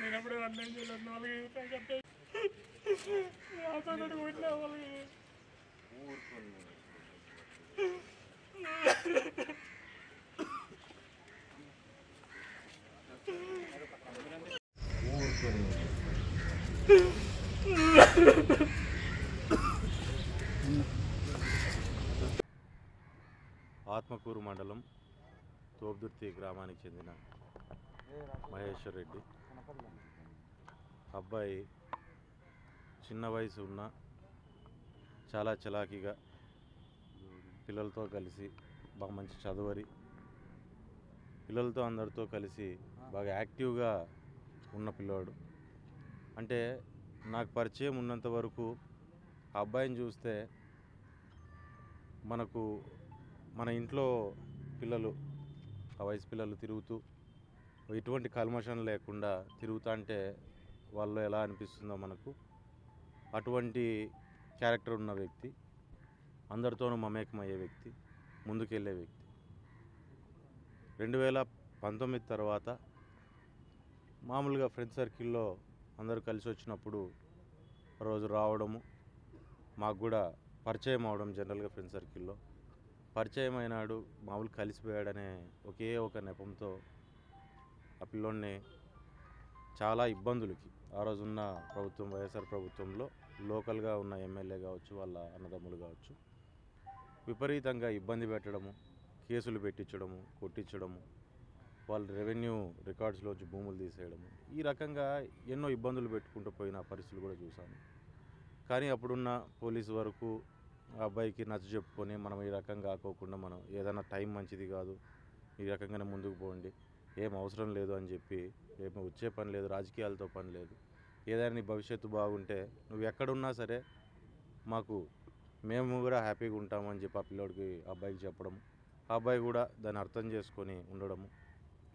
నేను అప్పుడే అన్నం చేయలేదు 4 కొట్టిన వాళ్ళకి ఆత్మకూరు మండలం తోపుదుర్తి గ్రామానికి చెందిన మహేశ్వర్ రెడ్డి అబ్బాయి చిన్న వయసు ఉన్న చాలా చలాకీగా పిల్లలతో కలిసి బాగా మంచి చదువరి పిల్లలతో అందరితో కలిసి బాగా యాక్టివ్గా ఉన్న పిల్లోడు. అంటే నాకు పరిచయం ఉన్నంత వరకు ఆ అబ్బాయిని చూస్తే మన ఇంట్లో పిల్లలు ఆ వయసు పిల్లలు తిరుగుతూ ఎటువంటి కల్మషం లేకుండా తిరుగుతా అంటే వాళ్ళు ఎలా అనిపిస్తుందో మనకు అటువంటి క్యారెక్టర్ ఉన్న వ్యక్తి, అందరితోనూ మమేకమయ్యే వ్యక్తి, ముందుకెళ్ళే వ్యక్తి. 2019 తర్వాత మామూలుగా ఫ్రెండ్ సర్కిల్లో అందరూ కలిసి వచ్చినప్పుడు రోజు రావడము, మాకు కూడా పరిచయం అవడం, జనరల్గా ఫ్రెండ్ సర్కిల్లో పరిచయం అయినాడు, మామూలు కలిసిపోయాడనే ఒకే ఒక నెపంతో ఆ పిల్లోడిని చాలా ఇబ్బందులకి ఆ రోజున్న ప్రభుత్వం వైఎస్ఆర్ ప్రభుత్వంలో లోకల్గా ఉన్న ఎమ్మెల్యే కావచ్చు, వాళ్ళ అన్నదమ్ములు కావచ్చు, విపరీతంగా ఇబ్బంది పెట్టడము, కేసులు పెట్టించడము, కొట్టించడము, వాళ్ళ రెవెన్యూ రికార్డ్స్లోంచి భూములు తీసేయడము, ఈ రకంగా ఎన్నో ఇబ్బందులు పెట్టుకుంటూ పోయిన పరిస్థితులు కూడా చూసాము. కానీ అప్పుడున్న పోలీసు వరకు ఆ అబ్బాయికి నచ్చ చెప్పుకొని మనం ఈ రకంగా కాకోకుండా మనం ఏదైనా టైం మంచిది కాదు, ఈ రకంగానే ముందుకు పోండి, ఏం అవసరం లేదు అని చెప్పి, ఏమో వచ్చే పని లేదు, రాజకీయాలతో పని లేదు, ఏదైనా నీ భవిష్యత్తు బాగుంటే నువ్వు ఎక్కడున్నా సరే మేము కూడా హ్యాపీగా ఉంటామని చెప్పి ఆ పిల్లోడికి అబ్బాయికి చెప్పడం, ఆ అబ్బాయి కూడా దాన్ని అర్థం చేసుకొని ఉండడము,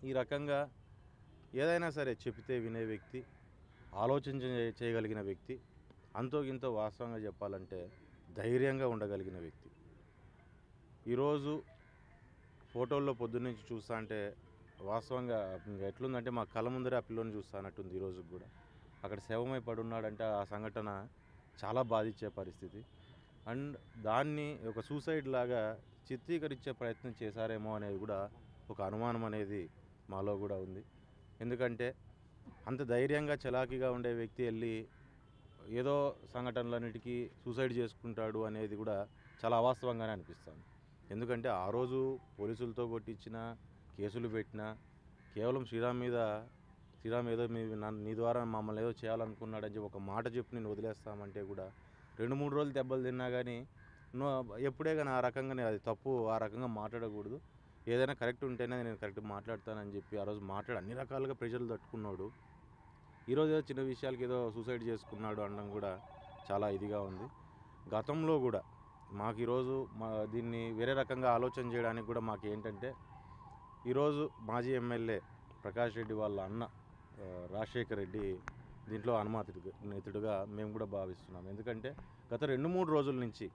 ఈ రకంగా ఏదైనా సరే చెప్తే వినే వ్యక్తి, చేయగలిగిన వ్యక్తి, అంతో ఇంతో వాస్తవంగా చెప్పాలంటే ధైర్యంగా ఉండగలిగిన వ్యక్తి. ఈరోజు ఫోటోల్లో పొద్దున్నుంచి చూస్తా అంటే వాస్తవంగా ఎట్లుందంటే మా కళ్ళ ముందరే ఆ పిల్లోని చూస్తానట్టుంది. ఈరోజు కూడా అక్కడ శవమై పడున్నాడంటే ఆ సంఘటన చాలా బాధించే పరిస్థితి. అండ్ దాన్ని ఒక సూసైడ్ లాగా చిత్రీకరించే ప్రయత్నం చేశారేమో అనేది కూడా ఒక అనుమానం అనేది మాలో కూడా ఉంది. ఎందుకంటే అంత ధైర్యంగా చలాకీగా ఉండే వ్యక్తి వెళ్ళి ఏదో సంఘటనలన్నిటికీ సూసైడ్ చేసుకుంటాడు అనేది కూడా చాలా అవాస్తవంగానే అనిపిస్తుంది. ఎందుకంటే ఆ రోజు పోలీసులతో కొట్టించిన, కేసులు పెట్టినా, కేవలం శ్రీరామ్ ఏదో నీ ద్వారా మమ్మల్ని ఏదో చేయాలనుకున్నాడని చెప్పి ఒక మాట చెప్పి నేను వదిలేస్తామంటే కూడా 2-3 రోజులు దెబ్బలు తిన్నా కానీ ఎప్పుడే కానీ ఆ రకంగానే అది తప్పు, ఆ రకంగా మాట్లాడకూడదు, ఏదైనా కరెక్ట్ ఉంటేనే నేను కరెక్ట్గా మాట్లాడతానని చెప్పి ఆ రోజు అన్ని రకాలుగా ప్రెషర్లు తట్టుకున్నాడు. ఈరోజు ఏదో చిన్న విషయాలకి ఏదో సూసైడ్ చేసుకున్నాడు అనడం కూడా చాలా ఇదిగా ఉంది. గతంలో కూడా మాకు ఈరోజు దీన్ని వేరే రకంగా ఆలోచన చేయడానికి కూడా మాకు ఏంటంటే, ఈరోజు మాజీ ఎమ్మెల్యే ప్రకాష్ రెడ్డి వాళ్ళ అన్న రాజశేఖర్ రెడ్డి దీంట్లో అనుమానితుడుగా మేము కూడా భావిస్తున్నాం. ఎందుకంటే గత 2-3 రోజుల నుంచి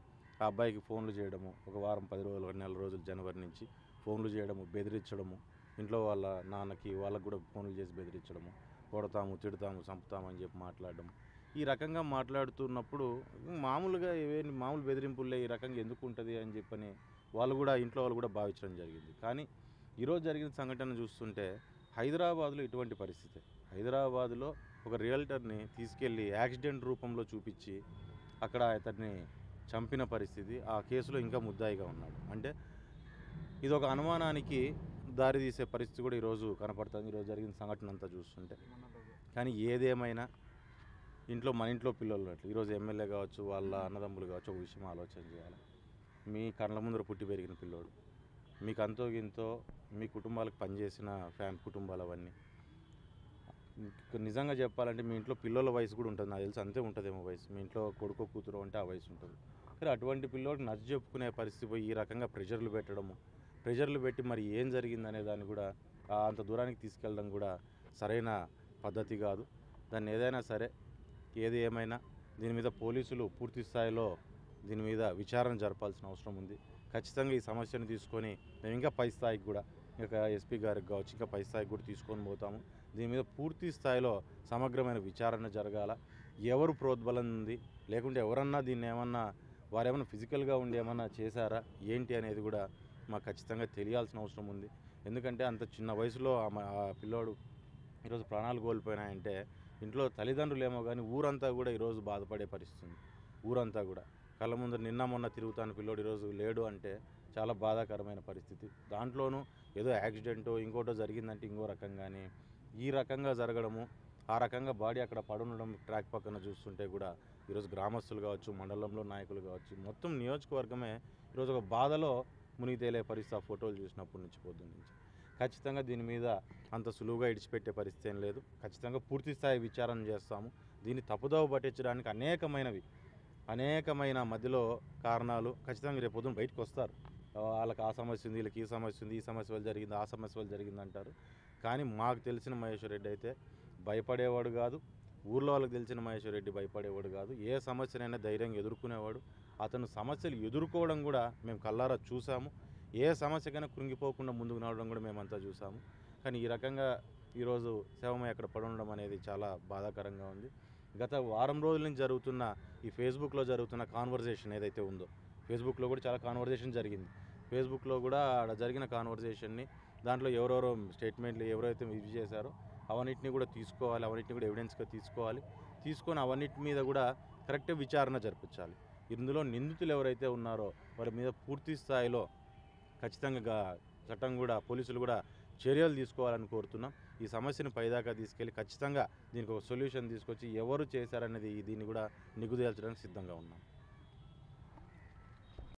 ఆ అబ్బాయికి ఫోన్లు చేయడము, ఒక వారం 10 రోజులు, 1 నెల రోజులు జనవరి నుంచి ఫోన్లు చేయడము, బెదిరించడము, ఇంట్లో వాళ్ళ నాన్నకి వాళ్ళకు కూడా ఫోన్లు చేసి బెదిరించడము, కొడతాము, తిడతాము, చంపుతామని చెప్పి మాట్లాడడం, ఈ రకంగా మాట్లాడుతున్నప్పుడు మామూలుగా మామూలు బెదిరింపులే ఈ రకంగా ఎందుకు ఉంటుంది అని చెప్పని వాళ్ళు కూడా ఇంట్లో వాళ్ళు కూడా భావించడం జరిగింది. కానీ ఈరోజు జరిగిన సంఘటన చూస్తుంటే హైదరాబాద్లో ఇటువంటి పరిస్థితి. హైదరాబాద్లో ఒక రియల్టర్ని తీసుకెళ్ళి యాక్సిడెంట్ రూపంలో చూపించి అక్కడ అతన్ని చంపిన పరిస్థితి. ఆ కేసులో ఇంకా ముద్దాయిగా ఉన్నాడు. అంటే ఇది ఒక అనుమానానికి దారితీసే పరిస్థితి కూడా ఈరోజు కనపడుతుంది, ఈరోజు జరిగిన సంఘటన అంతా చూస్తుంటే. కానీ ఏదేమైనా మన ఇంట్లో పిల్లలు ఉన్నట్లు ఈరోజు ఎమ్మెల్యే కావచ్చు, వాళ్ళ అన్నదమ్ములు కావచ్చు, ఒక విషయం ఆలోచన చేయాలి. మీ కళ్ళ ముందర పుట్టి పెరిగిన పిల్లోడు, మీకు అంతో గింతో మీ కుటుంబాలకు పనిచేసిన కుటుంబాలు అవన్నీ. నిజంగా చెప్పాలంటే మీ ఇంట్లో పిల్లల వయసు కూడా ఉంటుంది, నాకు తెలిసి అంతే ఉంటుందేమో వయసు. మీ ఇంట్లో కొడుకో కూతురు అంటే ఆ వయసు ఉంటుంది. కానీ అటువంటి పిల్లోడికి నచ్చ చెప్పుకునే పరిస్థితి పోయి ఈ రకంగా ప్రెషర్లు పెట్టి మరి ఏం జరిగిందనే దాన్ని కూడా అంత దూరానికి తీసుకెళ్ళడం కూడా సరైన పద్ధతి కాదు. దాన్ని ఏదైనా సరే, ఏది ఏమైనా దీని మీద పోలీసులు పూర్తి స్థాయిలో దీని మీద విచారణ జరపాల్సిన అవసరం ఉంది. ఖచ్చితంగా ఈ సమస్యను తీసుకొని మేము ఇంకా పై స్థాయికి కూడా, ఇంకా ఎస్పీ గారికి కావచ్చు, ఇంకా పై స్థాయికి కూడా తీసుకొని పోతాము. దీని మీద పూర్తి స్థాయిలో సమగ్రమైన విచారణ జరగాల. ఎవరు ప్రోద్బలం ఉంది, లేకుంటే ఎవరన్నా దీన్ని వారేమన్నా ఫిజికల్గా ఉండి ఏమన్నా చేశారా ఏంటి అనేది కూడా మాకు ఖచ్చితంగా తెలియాల్సిన అవసరం ఉంది. ఎందుకంటే అంత చిన్న వయసులో ఆ పిల్లోడు ఈరోజు ప్రాణాలు కోల్పోయినాయంటే ఇంట్లో తల్లిదండ్రులు ఏమో కానీ ఊరంతా కూడా ఈరోజు బాధపడే పరిస్థితి ఉంది. ఊరంతా కూడా కళ్ళ ముందు నిన్న మొన్న తిరుగుతాను పిల్లోడు ఈరోజు లేడు అంటే చాలా బాధాకరమైన పరిస్థితి. దాంట్లోనూ ఏదో యాక్సిడెంటో ఇంకోటో జరిగిందంటే ఇంకో రకంగానే ఈ రకంగా జరగడము, ఆ రకంగా బాడీ అక్కడ పడుండడం ట్రాక్ పక్కన చూస్తుంటే కూడా ఈరోజు గ్రామస్తులు కావచ్చు, మండలంలో నాయకులు కావచ్చు, మొత్తం నియోజకవర్గమే ఈరోజు ఒక బాధలో మునిగి తేలే పరిస్థితి ఆ ఫోటోలు చూసినప్పటి నుంచి, పొద్దున్న నుంచి. ఖచ్చితంగా దీని మీద అంత సులువుగా ఇడిచిపెట్టే పరిస్థితి ఏం లేదు. ఖచ్చితంగా పూర్తి స్థాయి విచారణ చేస్తాము. దీన్ని తప్పుదోవ పట్టించడానికి అనేకమైన మధ్యలో కారణాలు ఖచ్చితంగా రేపు పొద్దున బయటకు వస్తారు. వాళ్ళకి ఆ సమస్య ఉంది, వీళ్ళకి ఈ సమస్య ఉంది, ఈ సమస్య వల్ల జరిగింది, ఆ సమస్య వల్ల జరిగింది అంటారు. కానీ మాకు తెలిసిన మహేశ్వర్ రెడ్డి అయితే భయపడేవాడు కాదు. ఊర్లో వాళ్ళకి తెలిసిన మహేశ్వర్ రెడ్డి భయపడేవాడు కాదు. ఏ సమస్యనైనా ధైర్యంగా ఎదుర్కొనేవాడు. అతను సమస్యలు ఎదుర్కోవడం కూడా మేము కళ్ళారా చూసాము. ఏ సమస్యకైనా కృంగిపోకుండా ముందుకు నడవడం కూడా మేమంతా చూసాము. కానీ ఈ రకంగా ఈరోజు శవమై అక్కడ పడుండడం అనేది చాలా బాధాకరంగా ఉంది. గత వారం రోజుల నుంచి జరుగుతున్న ఈ ఫేస్బుక్లో జరుగుతున్న కాన్వర్జేషన్ ఏదైతే ఉందో, ఫేస్బుక్లో కూడా చాలా కాన్వర్జేషన్ జరిగింది. ఫేస్బుక్లో కూడా అక్కడ జరిగిన కాన్వర్జేషన్ని దాంట్లో ఎవరెవరో స్టేట్మెంట్లు ఎవరైతే ఇది చేశారో అవన్నిటిని కూడా తీసుకోవాలి, అవన్నిటిని కూడా ఎవిడెన్స్గా తీసుకొని అవన్నిటి మీద కూడా కరెక్ట్గా విచారణ జరిపించాలి. ఇందులో నిందితులు ఎవరైతే ఉన్నారో వారి మీద పూర్తి స్థాయిలో ఖచ్చితంగా చట్టం కూడా, పోలీసులు కూడా చర్యలు తీసుకోవాలని కోరుతున్నాం. ఈ సమస్యను పైదాకా తీసుకెళ్ళి ఖచ్చితంగా దీనికి ఒక సొల్యూషన్ తీసుకొచ్చి ఎవరు చేశారనేది దీన్ని కూడా నిగ్గు తేల్చడానికి సిద్ధంగా ఉన్నాం.